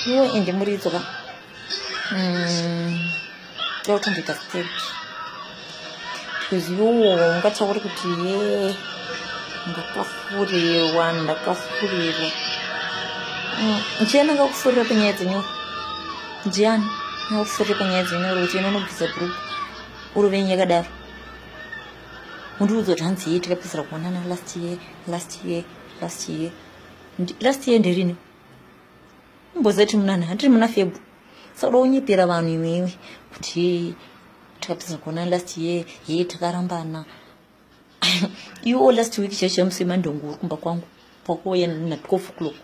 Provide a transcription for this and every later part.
iwo ende Muridzo ka totondoita stage because iwowo ungatauri kuti ye ndakafurirwa ndiani angakufurira panyaya dzenyoro ndiani angakufurira panyaya dzenyoro kuti inonobvisa group uri venyu yakadaro mundiudza kuti hanzi ye tikapedzera kuonana last year nderini mbozati munana handiri muna Febhu saka unyepera vanhu iwewe kuti tikapedzera kuonana last year ye takarambana iwo last week chacho musemandongo uri kumba kwangu pakuuya na 12 o'clock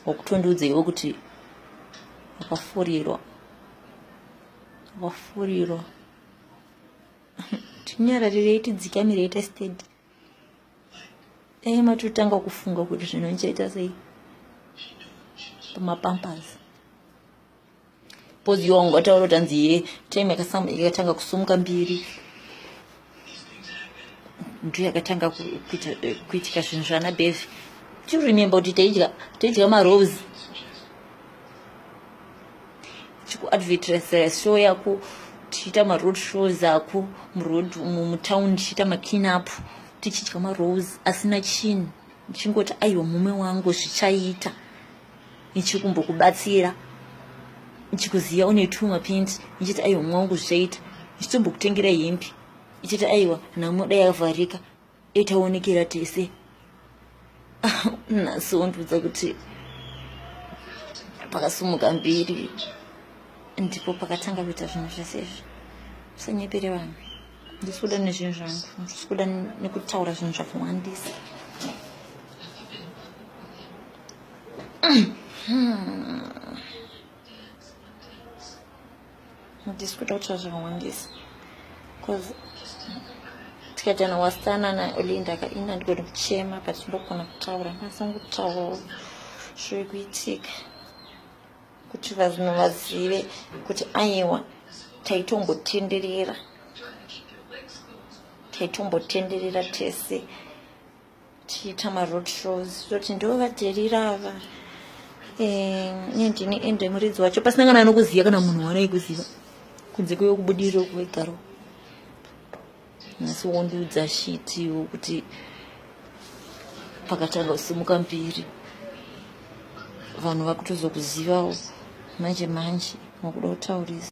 wakutondiudza iwe kuti wakafurirwa tinyararirei tidzikamirei tastedi matotanga kufunga kuti zvinonchaita sei pamapampazi pozi wangu ataura kuti hanzi ye time yakatanga kusumuka mbiri ndiyo yakatanga kuitika zvinhu zvana Bev. Do you remember kuti taidya marose chikuadvertise show yako tichiita maroad shows ako mutaundi tichiita maclean up tichidya marose asina chinhu ndichingoti aiwa mume wangu zvichaita nichikumbokubatsira nichikuziva une tumapinti nichiti aiwa mume wangu zvichaita nichitombokutengera hembe ichiti aiwa nhamo dai yakavharika itaonekera tese nasondudza kuti pakasumuka mbiri ndipo pakatanga kuita zvinhu zvesezvo musanyepere vanhu ndisi kuda nezvinhu zvangu ndisi kuda nekutaura zvinhu zvakawandisa ndisi kuda kutaura zvakawandisa because tikatana wasana naOlinda akaina ndigoni kuchema but ndokona kutaura ndasangutaura zvekuitika kuti vanhu vazive kuti aiwa taitombotenderera tese tiita maroad shows zoti ndo vaderira ava ndini ende Muridzo wacho pasina kana anokuziva kana munhu wanaikuziva kunze kwewe kubudiriro kuwegaro nasi wondiudza shitiwo kuti pakatanga kusimuka mbiri vanhu vakutozokuzivawo manje wakuda kutaurisa